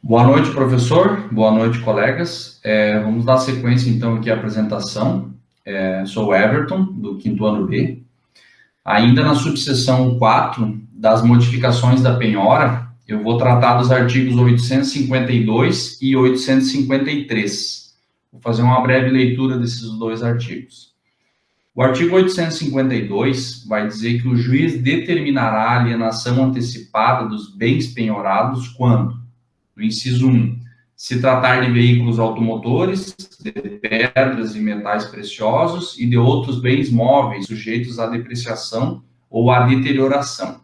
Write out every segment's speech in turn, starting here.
Boa noite, professor. Boa noite, colegas. Vamos dar sequência, então, aqui à apresentação. Sou o Everton, do 5º ano B. Ainda na subseção 4 das modificações da penhora, eu vou tratar dos artigos 852 e 853. Vou fazer uma breve leitura desses dois artigos. O artigo 852 vai dizer que o juiz determinará a alienação antecipada dos bens penhorados quando, no inciso 1, se tratar de veículos automotores, de pedras e metais preciosos e de outros bens móveis sujeitos à depreciação ou à deterioração.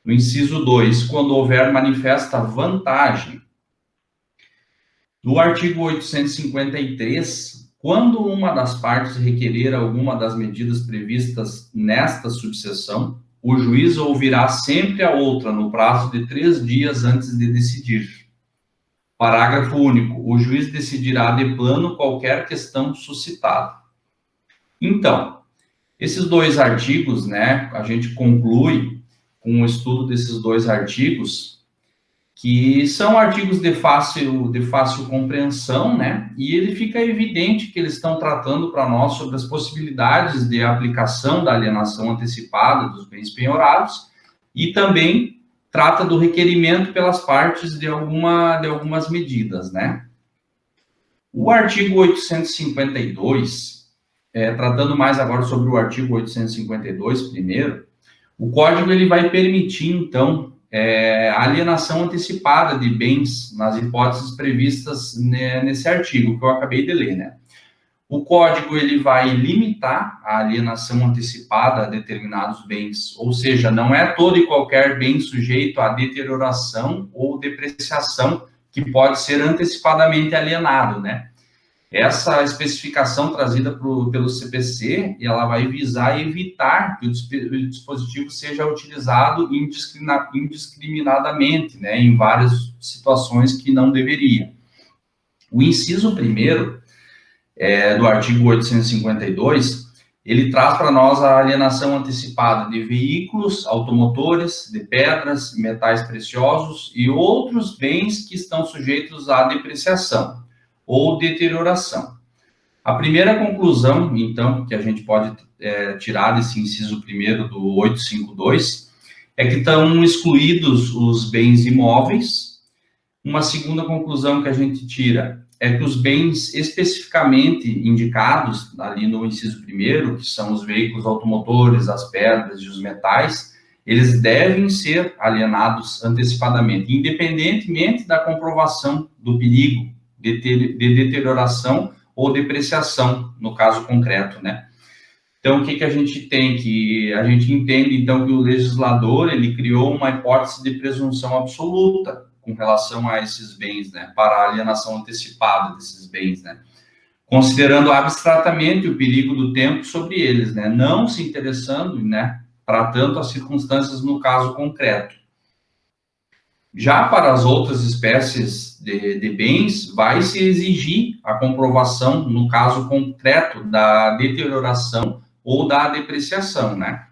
No inciso 2, quando houver manifesta vantagem. No artigo 853, quando uma das partes requerer alguma das medidas previstas nesta subseção, o juiz ouvirá sempre a outra no prazo de 3 dias antes de decidir. Parágrafo único. O juiz decidirá de plano qualquer questão suscitada. Então, esses dois artigos, né, a gente conclui com o estudo desses dois artigos, que são artigos de fácil compreensão, né, e ele fica evidente que eles estão tratando para nós sobre as possibilidades de aplicação da alienação antecipada dos bens penhorados e também trata do requerimento pelas partes de algumas medidas, né? O artigo 852, tratando mais agora sobre o artigo 852 primeiro, o Código ele vai permitir, então, a alienação antecipada de bens nas hipóteses previstas nesse artigo, que eu acabei de ler, né? O Código ele vai limitar a alienação antecipada a determinados bens, ou seja, não é todo e qualquer bem sujeito à deterioração ou depreciação que pode ser antecipadamente alienado, né? Essa especificação trazida pelo CPC, ela vai visar evitar que o dispositivo seja utilizado indiscriminadamente, né, em várias situações que não deveria. O inciso 1º do artigo 852, ele traz para nós a alienação antecipada de veículos, automotores, de pedras, metais preciosos e outros bens que estão sujeitos à depreciação ou deterioração. A primeira conclusão, então, que a gente pode tirar desse inciso 1º do 852, é que estão excluídos os bens imóveis. Uma segunda conclusão que a gente tira é que os bens especificamente indicados ali no inciso 1º, que são os veículos automotores, as pedras e os metais, eles devem ser alienados antecipadamente, independentemente da comprovação do perigo de deterioração ou depreciação, no caso concreto, né? Então, o que a gente tem? A gente entende, então, que o legislador, ele criou uma hipótese de presunção absoluta com relação a esses bens, né, para a alienação antecipada desses bens, né, considerando abstratamente o perigo do tempo sobre eles, né, não se interessando, né, para tanto as circunstâncias no caso concreto. Já para as outras espécies de bens, vai se exigir a comprovação, no caso concreto, da deterioração ou da depreciação, né.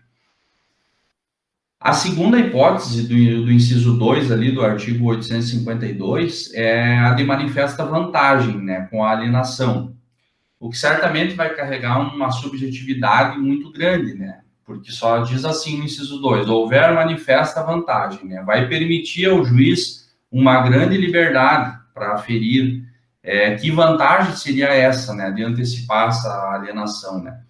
A segunda hipótese do inciso 2 ali do artigo 852 é a de manifesta vantagem, né, com a alienação, o que certamente vai carregar uma subjetividade muito grande, né, porque só diz assim no inciso 2, houver manifesta vantagem, né, vai permitir ao juiz uma grande liberdade para aferir que vantagem seria essa, né, de antecipar essa alienação, né.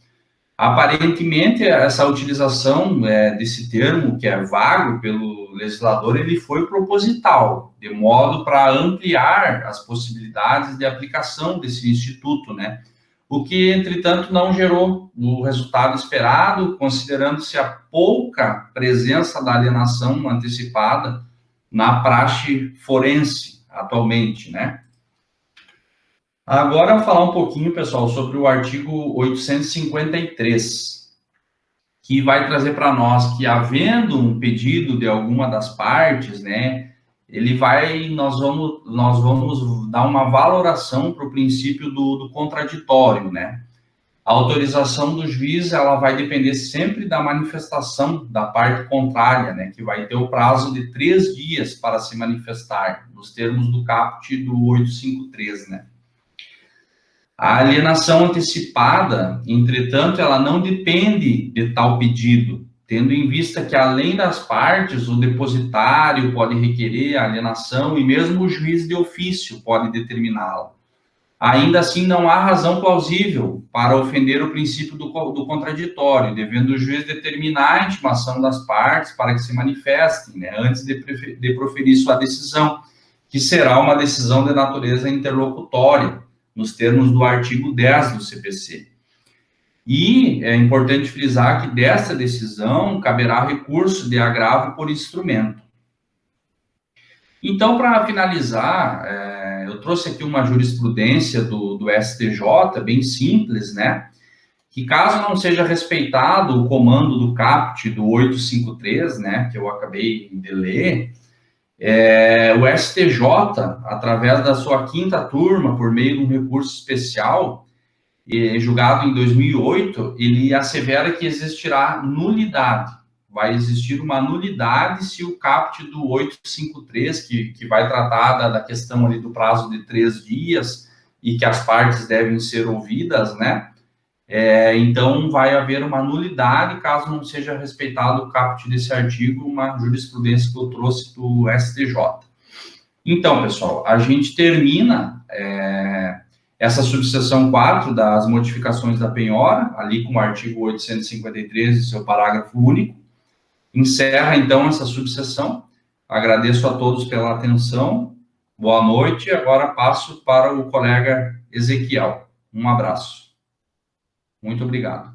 Aparentemente, essa utilização desse termo, que é vago pelo legislador, ele foi proposital, de modo para ampliar as possibilidades de aplicação desse instituto, né? O que, entretanto, não gerou o resultado esperado, considerando-se a pouca presença da alienação antecipada na praxe forense atualmente, né? Agora, eu vou falar um pouquinho, pessoal, sobre o artigo 853, que vai trazer para nós que, havendo um pedido de alguma das partes, né, nós vamos dar uma valoração para o princípio do contraditório, né? A autorização do juiz, ela vai depender sempre da manifestação da parte contrária, né, que vai ter o prazo de 3 dias para se manifestar, nos termos do caput do 853, né. A alienação antecipada, entretanto, ela não depende de tal pedido, tendo em vista que, além das partes, o depositário pode requerer a alienação e mesmo o juiz de ofício pode determiná-la. Ainda assim, não há razão plausível para ofender o princípio do contraditório, devendo o juiz determinar a intimação das partes para que se manifestem, né, antes de proferir sua decisão, que será uma decisão de natureza interlocutória, nos termos do artigo 10 do CPC. E é importante frisar que dessa decisão caberá recurso de agravo por instrumento. Então, para finalizar, eu trouxe aqui uma jurisprudência do STJ, bem simples, né? Que caso não seja respeitado o comando do caput do 853, né, que eu acabei de ler, o STJ, através da sua 5ª turma, por meio de um recurso especial, julgado em 2008, ele assevera que existirá nulidade. Vai existir uma nulidade se o caput do 853, que vai tratar da questão ali do prazo de 3 dias e que as partes devem ser ouvidas, né? Então, vai haver uma nulidade caso não seja respeitado o caput desse artigo, uma jurisprudência que eu trouxe do STJ. Então, pessoal, a gente termina essa subseção 4 das modificações da penhora, ali com o artigo 853 e seu parágrafo único. Encerra, então, essa subseção. Agradeço a todos pela atenção. Boa noite. Agora passo para o colega Ezequiel. Um abraço. Muito obrigado.